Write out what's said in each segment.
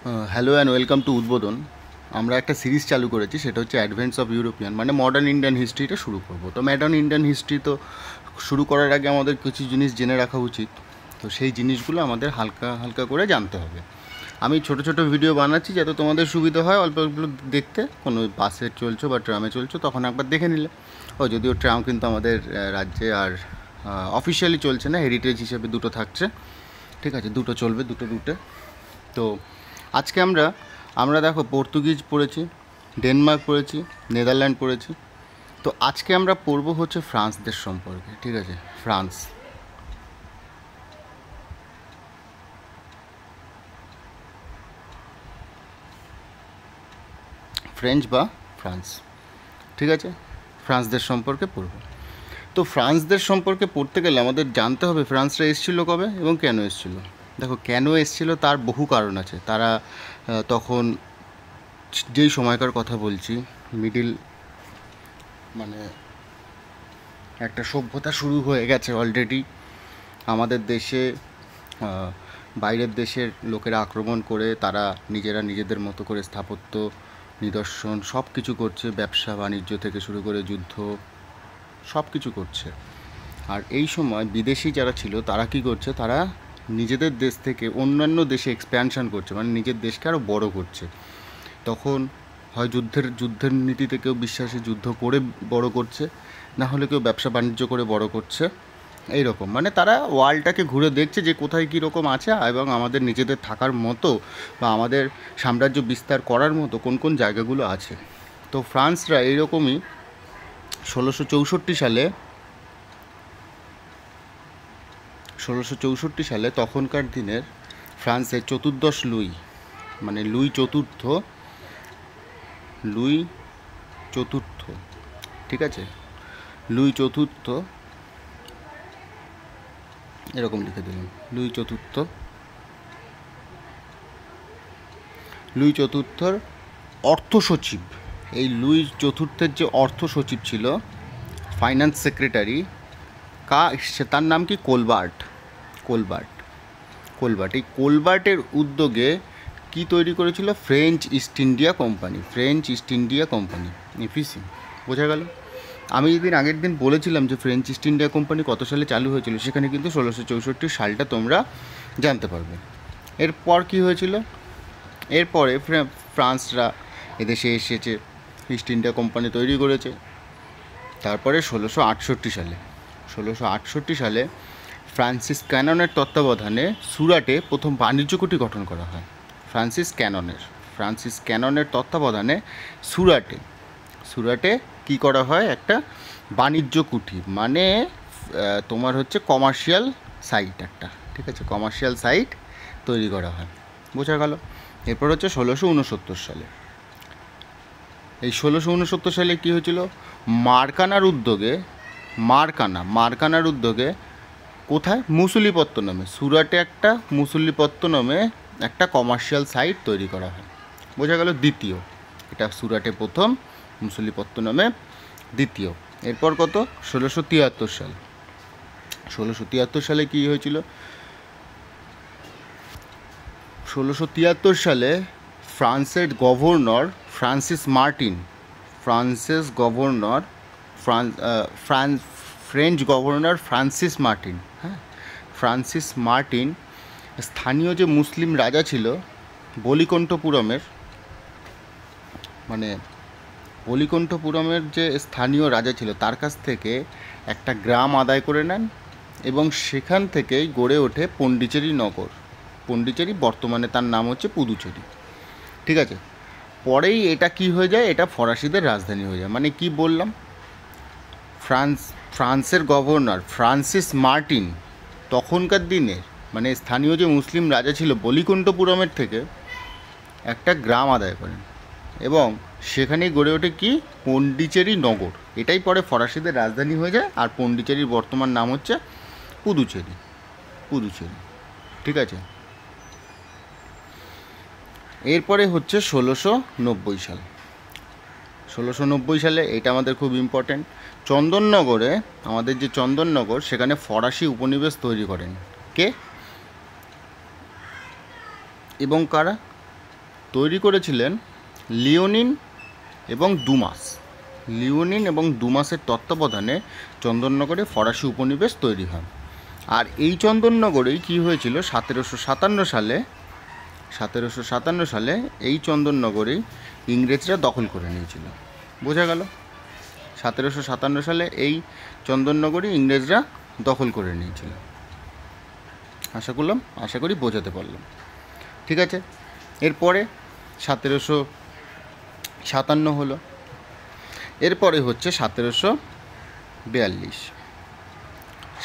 Hello and welcome to উদ্বোধন। আমরা একটা সিরিজ চালু করেছি, সেটা হচ্ছে অ্যাডভেন্টস অফ ইউরোপিয়ান, মানে মডার্ন ইন্ডিয়ান হিস্ট্রিটা শুরু করব। তো মডার্ন ইন্ডিয়ান হিস্ট্রি তো শুরু করার আগে আমাদের কিছু জিনিস জেনে রাখা উচিত। তো সেই জিনিসগুলো আমাদের হালকা হালকা করে জানতে হবে। আমি ছোট ছোট ভিডিও বানাচ্ছি যাতে তোমাদের সুবিধা হয় অল্প অল্প দেখতে। কোনো বাসে চলছো বা ট্রামে চলছো তখন একবার দেখে নিলে। যদিও ট্রাম কিন্তু আমাদের রাজ্যে আর অফিসিয়ালি চলছে না, হেরিটেজ হিসেবে দুটো থাকছে। ঠিক আছে, দুটো চলবে, দুটো রুটে। তো আজকে আমরা দেখো পর্তুগিজ পড়েছি, ডেনমার্ক পড়েছি, নেদারল্যান্ড পড়েছি। তো আজকে আমরা পড়ব হচ্ছে ফ্রান্স দেশ সম্পর্কে। ঠিক আছে, ফ্রান্স, ফ্রেঞ্চ বা ফ্রান্স। ঠিক আছে, ফ্রান্স দেশ সম্পর্কে পড়ব। তো ফ্রান্স দেশ সম্পর্কে পড়তে গেলে আমাদের জানতে হবে ফ্রান্সরা এসেছিল কবে এবং কেন এসেছিল। দেখো, কেন এসেছিল তার বহু কারণ আছে। তারা তখন যেই সময়কার কথা বলছি, মিডিল, মানে একটা সভ্যতা শুরু হয়ে গেছে অলরেডি আমাদের দেশে। বাইরের দেশের লোকেরা আক্রমণ করে তারা নিজেরা নিজেদের মতো করে স্থাপত্য নিদর্শন সব কিছু করছে, ব্যবসা বাণিজ্য থেকে শুরু করে যুদ্ধ সব কিছু করছে। আর এই সময় বিদেশি যারা ছিল তারা কি করছে, তারা নিজেদের দেশ থেকে অন্যান্য দেশে এক্সপ্যানশন করছে, মানে নিজের দেশকে আরও বড় করছে। তখন হয় যুদ্ধের নীতিতে কেউ বিশ্বাসী, যুদ্ধ করে বড় করছে, না হলে কেউ ব্যবসা বাণিজ্য করে বড় করছে। এই রকম, মানে তারা ওয়ার্ল্ডটাকে ঘুরে দেখছে যে কোথায় কী রকম আছে এবং আমাদের নিজেদের থাকার মতো বা আমাদের সাম্রাজ্য বিস্তার করার মতো কোন কোন জায়গাগুলো আছে। তো ফ্রান্সরা এইরকমই 1664 সালে তখনকার দিনের ফ্রান্সের চতুর্দশ লুই, মানে লুই চতুর্থ, ঠিক আছে, লুই চতুর্থ, এরকম লিখে দিলাম, লুই চতুর্থর অর্থ সচিব। এই লুই চতুর্থের যে অর্থ সচিব ছিল, ফাইন্যান্স সেক্রেটারি, তার নাম কি, কোলবার্ট। এই কোলবার্টের উদ্যোগে কি তৈরি করেছিল, ফ্রেঞ্চ ইস্ট ইন্ডিয়া কোম্পানি, এফিসি। বোঝা গেল? আমি যেদিন আগের দিন বলেছিলাম যে ফ্রেঞ্চ ইস্ট ইন্ডিয়া কোম্পানি কত সালে চালু হয়েছিল, সেখানে কিন্তু 1664 সালটা তোমরা জানতে পারবে। এরপর কি হয়েছিল, এরপরে ফ্রান্সরা এদেশে এসেছে, ইস্ট ইন্ডিয়া কোম্পানি তৈরি করেছে। তারপরে 1668 সালে ফ্রান্সিস ক্যাননের তত্ত্বাবধানে সুরাটে প্রথম বাণিজ্য কুঠি গঠন করা হয়। ফ্রান্সিস ক্যাননের তত্ত্বাবধানে সুরাটে কি করা হয়, একটা বাণিজ্য কুঠি, মানে তোমার হচ্ছে কমার্শিয়াল সাইট একটা, ঠিক আছে, কমার্শিয়াল সাইট তৈরি করা হয়। বোঝা গেল? এরপর হচ্ছে 1669 সালে। এই 1669 সালে কী হয়েছিল, মার্কানার উদ্যোগে কোথায়, মুসুলিপত্তনমে, সুরাটে একটা মুসুলিপত্তনমে একটা কমার্শিয়াল সাইট তৈরি করা হয়। বোঝা গেল? দ্বিতীয়, এটা সুরাটে প্রথম, মুসুলিপত্তনমে দ্বিতীয়। এরপর কত, 1673 সালে কী হয়েছিল, 1673 সালে ফ্রান্সের গভর্নর ফ্রান্সিস মার্টিন, হ্যাঁ, ফ্রান্সিস মার্টিন স্থানীয় যে মুসলিম রাজা ছিল বলিকণ্ঠপুরমের যে স্থানীয় রাজা ছিল তার কাছ থেকে একটা গ্রাম আদায় করে নেন এবং সেখান থেকেই গড়ে ওঠে পন্ডিচেরি, বর্তমানে তার নাম হচ্ছে পুদুচেরি। ঠিক আছে, পরেই এটা কি হয়ে যায়, এটা ফরাসিদের রাজধানী হয়ে যায়। মানে কি বললাম, ফ্রান্সের গভর্নর ফ্রান্সিস মার্টিন তখনকার দিনের, মানে স্থানীয় যে মুসলিম রাজা ছিল বলিকণ্ঠপুরমের থেকে একটা গ্রাম আদায় করেন এবং সেখানেই গড়ে ওঠে কি, পন্ডিচেরি নগর। এটাই পরে ফরাসিদের রাজধানী হয়ে যায়, আর পন্ডিচেরির বর্তমান নাম হচ্ছে পুদুচেরি। ঠিক আছে, এরপরে হচ্ছে 1690 সালে, এটা আমাদের খুব ইম্পর্ট্যান্ট। চন্দননগরে, আমাদের যে চন্দননগর, সেখানে ফরাসি উপনিবেশ তৈরি করেন কে এবং কারা, তৈরি করেছিলেন লিওনিন এবং দুমাস। লিওনিন এবং দুমাসের তত্ত্বাবধানে চন্দননগরে ফরাসি উপনিবেশ তৈরি হয়। আর এই চন্দননগরেই কী হয়েছিল 1757 সালে এই চন্দননগরেই ইংরেজরা দখল করে নিয়েছিল। বোঝা গেল? 1757 সালে এই চন্দননগরী ইংরেজরা দখল করে নিয়েছিল। আশা করি বোঝাতে পারলাম। ঠিক আছে, এরপরে 1757 হলো। এরপরে হচ্ছে 1742।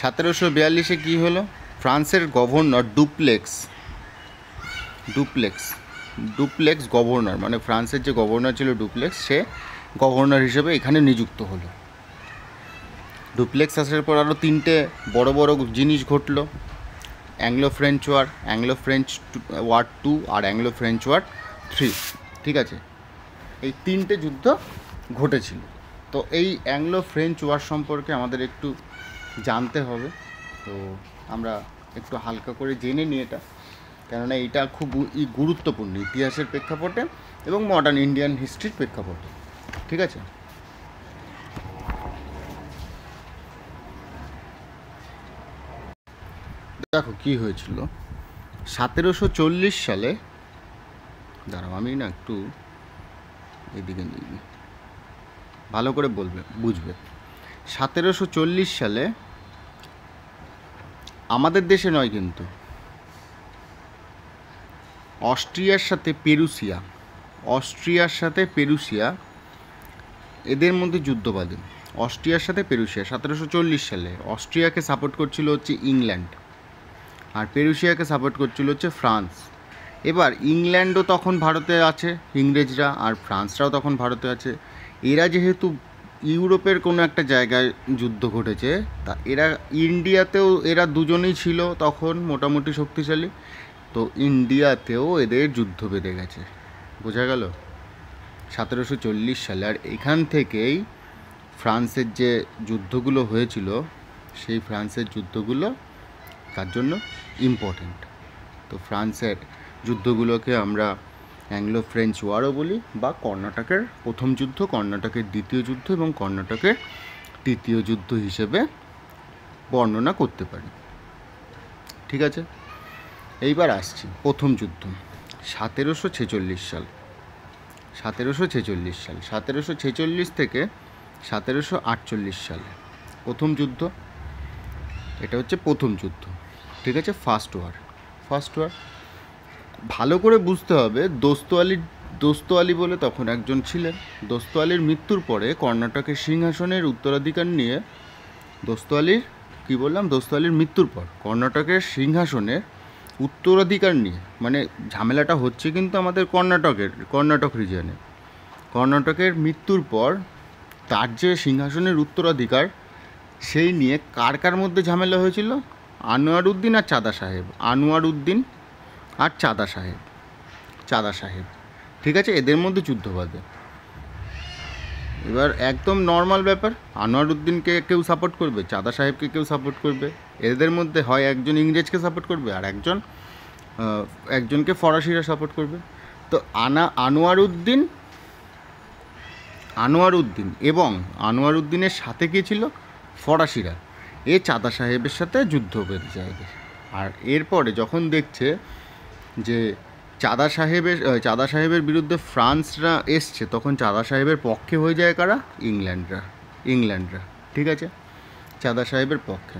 1742-এ কী হলো? ফ্রান্সের গভর্নর ডুপ্লেক্স গভর্নর, মানে ফ্রান্সের যে গভর্নর ছিল ডুপ্লেক্স, সে গভর্নর হিসেবে এখানে নিযুক্ত হলো। ডুপ্লেক্স আসার পর আরও 3টে বড় বড় জিনিস ঘটলো। অ্যাংলো ফ্রেঞ্চ ওয়ার 2 আর অ্যাংলো ফ্রেঞ্চ ওয়ার 3। ঠিক আছে, এই 3টে যুদ্ধ ঘটেছিল। তো এই অ্যাংলো ফ্রেঞ্চ ওয়ার সম্পর্কে আমাদের একটু জানতে হবে। তো আমরা একটু হালকা করে জেনে নিই এটা, কেননা এটা খুব গুরুত্বপূর্ণ ইতিহাসের প্রেক্ষাপটে এবং মডার্ন ইন্ডিয়ান হিস্ট্রির প্রেক্ষাপটে। ঠিক আছে, দেখো কী হয়েছিল 1740 সালে। দাঁড়াও, আমি না একটু এদিকে নিয়ে ভালো করে বুঝবে। 1740 সালে আমাদের দেশে নয় কিন্তু, অস্ট্রিয়ার সাথে পেরুসিয়া এদের মধ্যে যুদ্ধ বাঁধে। অস্ট্রিয়ার সাথে পেরুসিয়া 1740 সালে। অস্ট্রিয়াকে সাপোর্ট করছিল হচ্ছে ইংল্যান্ড, আর পেরুসিয়াকে সাপোর্ট করছিল হচ্ছে ফ্রান্স। এবার ইংল্যান্ডও তখন ভারতে আছে ইংরেজরা, আর ফ্রান্সরাও তখন ভারতে আছে। এরা যেহেতু ইউরোপের কোনো একটা জায়গায় যুদ্ধ ঘটেছে, তা ইন্ডিয়াতেও এরা দুজনেই ছিল তখন মোটামুটি শক্তিশালী। তো ইন্ডিয়াতেও এদের যুদ্ধ বেঁধে গেছে। বোঝা গেল? 1740 সালে। আর এখান থেকেই ফ্রান্সের যে যুদ্ধগুলো হয়েছিল, সেই ফ্রান্সের যুদ্ধগুলো তার জন্য ইম্পর্ট্যান্ট। তো ফ্রান্সের যুদ্ধগুলোকে আমরা অ্যাংলো ফ্রেঞ্চ ওয়ারও বলি, বা কর্ণাটকের প্রথম যুদ্ধ, কর্ণাটকের দ্বিতীয় যুদ্ধ এবং কর্ণাটকের তৃতীয় যুদ্ধ হিসেবে বর্ণনা করতে পারি। ঠিক আছে, এইবার আসছি প্রথম যুদ্ধ 1746 সাল। 1746 থেকে 1748 সালে প্রথম যুদ্ধ। এটা হচ্ছে প্রথম যুদ্ধ। ঠিক আছে, ফার্স্ট ওয়ার। ভালো করে বুঝতে হবে, দোস্তোয়ালি বলে তখন একজন ছিলেন। দোস্তোয়ালির মৃত্যুর পরে কর্ণাটকের সিংহাসনের উত্তরাধিকার নিয়ে দোস্তোয়ালির মৃত্যুর পর কর্ণাটকের সিংহাসনের উত্তরাধিকার নিয়ে, মানে ঝামেলাটা হচ্ছে কিন্তু আমাদের কর্ণাটক রিজিয়নে। কর্ণাটকের মৃত্যুর পর তার যে সিংহাসনের উত্তরাধিকার, সেই নিয়ে কার মধ্যে ঝামেলা হয়েছিল? আনোয়ারউদ্দিন আর চাঁদা সাহেব। ঠিক আছে, এদের মধ্যে যুদ্ধ বাঁধে। এবার একদম নর্মাল ব্যাপার, আনোয়ারউদ্দিনকে কেউ সাপোর্ট করবে, চাঁদা সাহেবকে কেউ সাপোর্ট করবে। এদের মধ্যে হয় একজন ইংরেজকে সাপোর্ট করবে আর একজনকে ফরাসিরা সাপোর্ট করবে। তো আনোয়ারউদ্দিনের সাথে কে ছিল? ফরাসিরা। চাঁদা সাহেবের সাথে যুদ্ধ বেঁধে যায়। আর এরপরে যখন দেখছে যে চাঁদা সাহেবের বিরুদ্ধে ফ্রান্সরা এসছে, তখন চাঁদা সাহেবের পক্ষে হয়ে যায় কারা? ইংল্যান্ডরা। ঠিক আছে, চাঁদা সাহেবের পক্ষে।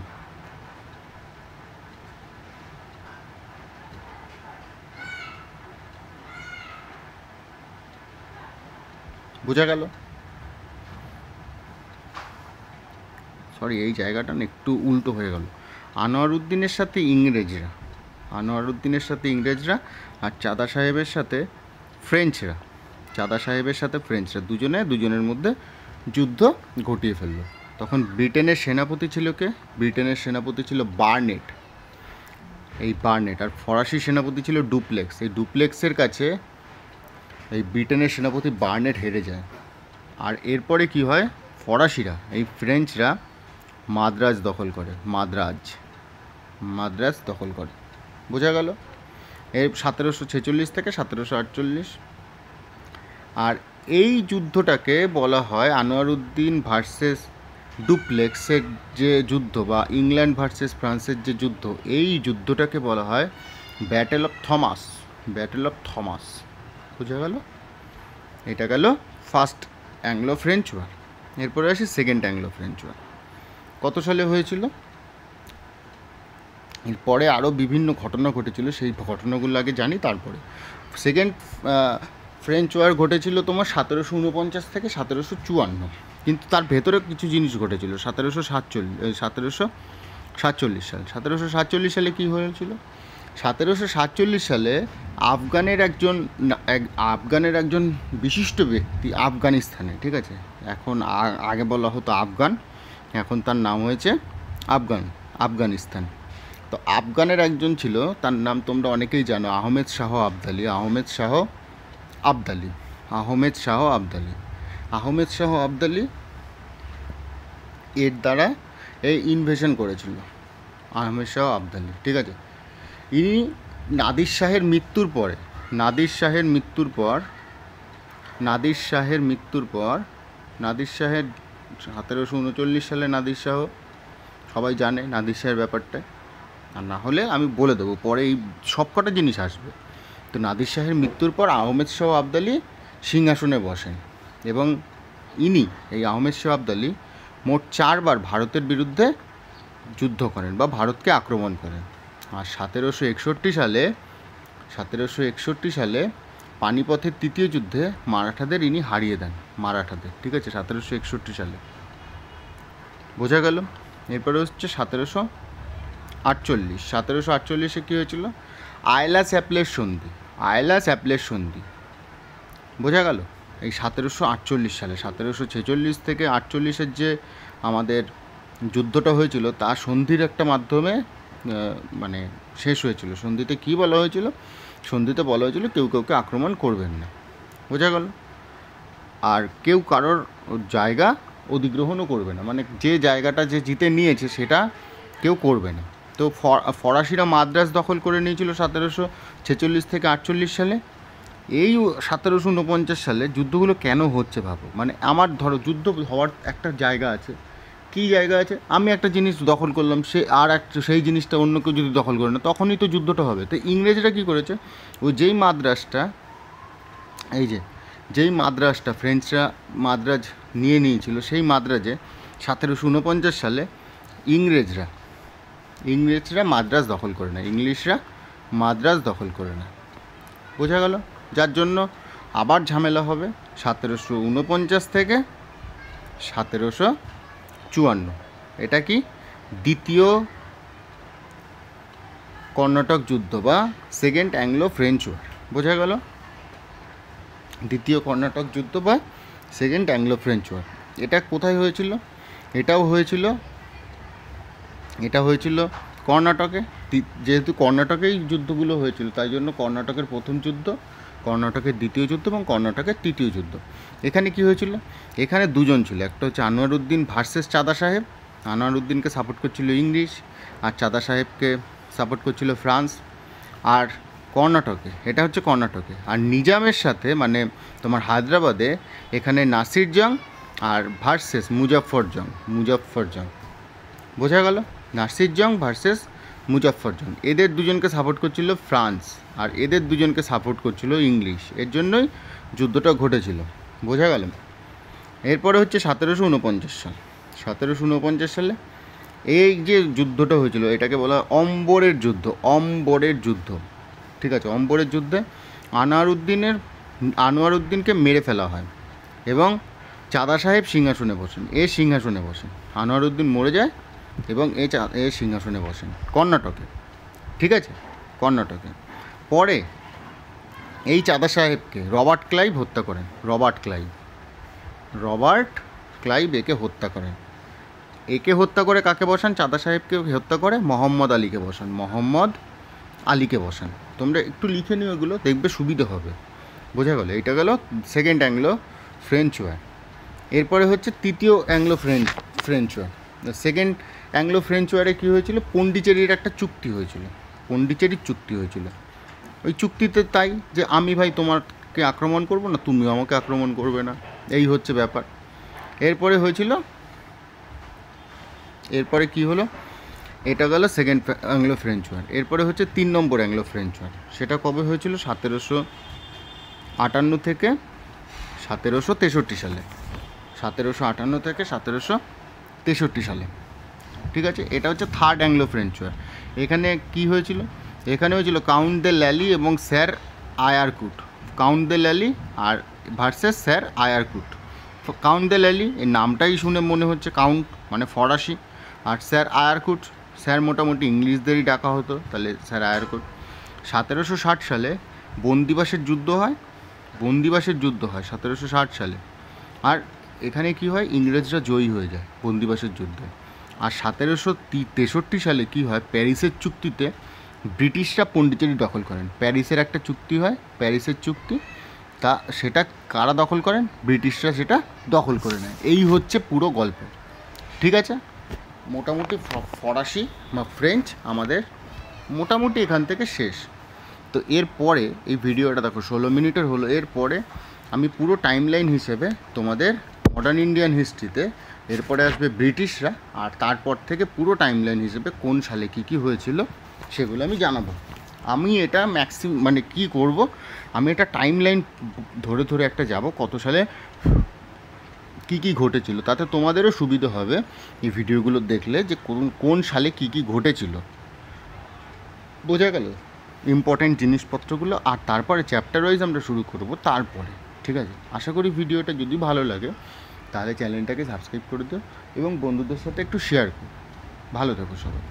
বোঝা গেল? সরি, এই জায়গাটা না একটু উল্টো হয়ে গেল। আনোয়ারউদ্দিনের সাথে ইংরেজরা আর চাঁদা সাহেবের সাথে ফ্রেঞ্চরা। দুজনের মধ্যে যুদ্ধ ঘটিয়ে ফেললো। তখন ব্রিটেনের সেনাপতি ছিল কে? ব্রিটেনের সেনাপতি ছিল বার্নেট। আর ফরাসি সেনাপতি ছিল ডুপ্লেক্স। এই ডুপ্লেক্সের কাছে এই ব্রিটেনের সেনাপতি বার্নেট হেরে যায়। আর এরপরে কি হয়? ফ্রেঞ্চরা মাদ্রাজ দখল করে। বোঝা গেল? এর 1746 থেকে 1748। আর এই যুদ্ধটাকে বলা হয় আনোয়ারউদ্দিন ভার্সেস ডুপ্লেক্সের যে যুদ্ধ বা ইংল্যান্ড ভার্সেস ফ্রান্সের যে যুদ্ধ, এই যুদ্ধটাকে বলা হয় battle of Thomas. Battle of Thomas, বোঝা গেল? এটা গেল ফার্স্ট অ্যাংলো ফ্রেঞ্চ ওয়ার। এরপরে আসি সেকেন্ড অ্যাংলো ফ্রেঞ্চ ওয়ার। কত সালে হয়েছিল? এরপরে আরও বিভিন্ন ঘটনা ঘটেছিল, সেই ঘটনাগুলো আগে জানি, তারপরে সেকেন্ড ফ্রেঞ্চ ওয়ার ঘটেছিল তোমার 1749 থেকে 1754, কিন্তু তার ভেতরে কিছু জিনিস ঘটেছিল 1747 সাল। 1747 সালে কী হয়েছিল? 1747 সালে আফগানের একজন বিশিষ্ট ব্যক্তি আফগানিস্তানে, ঠিক আছে, এখন আগে বলা হতো আফগান, এখন তার নাম হয়েছে আফগানিস্তান। তো আফগানের একজন ছিল, তার নাম তোমরা অনেকেই জানো, আহমেদ শাহ আবদালি। আহমেদ শাহ আবদালি এর দ্বারা এই ইনভেশন করেছিল আহমেদ শাহ আবদালি, ঠিক আছে। ইনি নাদির শাহের মৃত্যুর পর 1739 সালে নাদির শাহ, সবাই জানে নাদির শাহের ব্যাপারটা, আর না হলে আমি বলে দেবো পরে, এই সব কটা জিনিস আসবে। তো নাদির শাহের মৃত্যুর পর আহমেদ শাহ আবদালি সিংহাসনে বসেন, এবং এই আহমেদ শাহ আবদালি মোট 4 বার ভারতের বিরুদ্ধে যুদ্ধ করেন বা ভারতকে আক্রমণ করেন। আর 1761 সালে পানিপথের তৃতীয় যুদ্ধে মারাঠাদের ইনি হারিয়ে দেন, ঠিক আছে, 1761 সালে, বোঝা গেল? এরপরে হচ্ছে 1748 কী হয়েছিল? আয়লা স্যাপলের সন্ধি, বোঝা গেল? এই 1748 সালে, 1746 থেকে 48-এর যে আমাদের যুদ্ধটা হয়েছিল, তা সন্ধির একটা মাধ্যমে মানে শেষ হয়েছিল। সন্ধিতে কী বলা হয়েছিল? সন্ধিতে বলা হয়েছিল কেউ কাউকে আক্রমণ করবেন না, বোঝা গেল? আর কেউ কারোর জায়গা অধিগ্রহণও করবে না, মানে যে জায়গাটা যে জিতে নিয়েছে সেটা কেউ করবে না। তো ফরাসিরা মাদ্রাজ দখল করে নিয়েছিল 1746 থেকে 48 সালে। এই 1749 সালে যুদ্ধগুলো কেন হচ্ছে ভাবো, মানে আমার ধরো যুদ্ধ হওয়ার একটা জায়গা আছে, কী জায়গা আছে? আমি একটা জিনিস দখল করলাম, সেই জিনিসটা অন্য কেউ যদি দখল করে না, তখনই তো যুদ্ধটা হবে। তো ইংরেজরা কী করেছে? ওই যেই মাদ্রাজটা ফ্রেঞ্চরা মাদ্রাজ নিয়ে নিয়েছিল, সেই মাদ্রাজে 1749 সালে ইংরেজরা মাদ্রাজ দখল করে নেয়, বোঝা গেল? যার জন্য আবার ঝামেলা হবে 1749 থেকে 1754। এটা কি? দ্বিতীয় কর্ণাটক যুদ্ধ বা সেকেন্ড অ্যাংলো ফ্রেঞ্চ ওয়ার, বোঝা গেল? দ্বিতীয় কর্ণাটক যুদ্ধ বা সেকেন্ড অ্যাংলো ফ্রেঞ্চ ওয়ার। এটা কোথায় হয়েছিল? এটা হয়েছিল কর্ণাটকে। যেহেতু কর্ণাটকেই যুদ্ধগুলো হয়েছিল, তাই জন্য কর্ণাটকের প্রথম যুদ্ধ, কর্ণাটকের দ্বিতীয় যুদ্ধ এবং কর্ণাটকের তৃতীয় যুদ্ধ। এখানে কি হয়েছিল? এখানে দুজন ছিল, একটা হচ্ছে আনোয়ারউদ্দিন ভার্সেস চাঁদা সাহেব। আনোয়ারউদ্দিনকে সাপোর্ট করছিল ইংলিশ, আর চাঁদা সাহেবকে সাপোর্ট করছিল ফ্রান্স। আর এটা হচ্ছে কর্ণাটকে। আর নিজামের সাথে, মানে তোমার হায়দ্রাবাদে, এখানে নাসির জং আর ভার্সেস মুজাফফর জং, বোঝা গেল? নাসির জং ভার্সেস মুজাফফর জং, এদের দুজনকে সাপোর্ট করছিল ফ্রান্স, আর এদের দুজনকে সাপোর্ট করছিল ইংলিশ। এর জন্যই যুদ্ধটা ঘটেছিল, বোঝা গেল? এরপরে হচ্ছে 1749 সাল। 1749 সালে এই যে যুদ্ধটা হয়েছিল, এটাকে বলা হয় অম্বরের যুদ্ধ, ঠিক আছে। অম্বরের যুদ্ধে আনোয়ারউদ্দিনকে মেরে ফেলা হয় এবং চাঁদা সাহেব সিংহাসনে বসেন। আনোয়ারউদ্দিন মরে যায় এবং এ সিংহাসনে বসেন কর্ণাটকে, ঠিক আছে, কর্ণাটকে। পরে এই চাঁদা সাহেবকে রবার্ট ক্লাইভ হত্যা করেন। একে হত্যা করে কাকে বসান? চাঁদা সাহেবকে হত্যা করে মোহাম্মদ আলীকে বসান। তোমরা একটু লিখে নিও এগুলো, দেখবে সুবিধা হবে, বোঝা গেল? এটা গেল সেকেন্ড অ্যাংলো ফ্রেঞ্চ ওয়ার। এরপরে হচ্ছে তৃতীয় Anglo French war. Second Anglo French ওয়ারে কী হয়েছিল? পন্ডিচেরির একটা চুক্তি হয়েছিল, ওই চুক্তিতে তাই যে আমি ভাই তোমাকে আক্রমণ করব না, তুমিও আমাকে আক্রমণ করবে না, এই হচ্ছে ব্যাপার। এরপরে হয়েছিল, এরপরে কি হলো, এটা গেল সেকেন্ড অ্যাংলো ফ্রেঞ্চ ওয়ার। এরপরে হচ্ছে 3 নম্বর অ্যাংলো ফ্রেঞ্চ ওয়ার। সেটা কবে হয়েছিল? 1758 থেকে 1763 সালে। 1758 থেকে 1763 সালে, ঠিক আছে। এটা হচ্ছে থার্ড অ্যাংলো ফ্রেঞ্চ ওয়ার। এখানে কি হয়েছিল? এখানে হয়েছিল কাউন্ট দ্য ল্যালি এবং Sir Eyre Coote. Count de Lally আর versus Sir Eyre Coote. Count de Lally, এই নামটাই শুনে মনে হচ্ছে কাউন্ট মানে ফরাসি, আর স্যার আয়ারকুট, স্যার মোটামুটি ইংলিশদেরই ডাকা হতো, তাহলে স্যার আয়ারকুট। 1760 সালে বন্দিবাসের যুদ্ধ হয়, বন্দিবাসের যুদ্ধ হয় 1760 সালে। আর এখানে কি হয়, ইংরেজরা জয়ী হয়ে যায় বন্দিবাসের যুদ্ধে। আর 1763 সালে কি হয়, প্যারিসের চুক্তিতে ব্রিটিশরা পন্ডিচেরি দখল করেন। প্যারিসের একটা চুক্তি হয়, প্যারিসের চুক্তি, তা সেটা কারা দখল করেন? ব্রিটিশরা সেটা দখল করে নেয়। এই হচ্ছে পুরো গল্প, ঠিক আছে। মোটামুটি ফরাসি বা ফ্রেঞ্চ আমাদের মোটামুটি এখান থেকে শেষ। তো এরপরে এই ভিডিওটা দেখো 16 মিনিটের হলো। এরপরে আমি পুরো টাইমলাইন হিসেবে তোমাদের মডার্ন ইন্ডিয়ান হিস্ট্রিতে এরপরে আসবে ব্রিটিশরা, আর তারপর থেকে পুরো টাইমলাইন হিসেবে কোন সালে কী কী হয়েছিল সেগুলো আমি জানাবো। আমি এটা মানে কি করব, আমি এটা টাইমলাইন ধরে ধরে একটা যাব কত সালে কী কী ঘটেছিল, তাতে তোমাদেরও সুবিধা হবে এই ভিডিওগুলো দেখলে যে কোন সালে কী কী ঘটেছিল, বোঝা গেল ইম্পর্ট্যান্ট জিনিসপত্রগুলো। আর তারপরে চ্যাপ্টার ওয়াইজ আমরা শুরু করব তারপরে, ঠিক আছে। আশা করি ভিডিওটা যদি ভালো লাগে তাহলে চ্যানেলটাকে সাবস্ক্রাইব করে দিও এবং বন্ধুদের সাথে একটু শেয়ার করো। ভালো থেকো সবাই।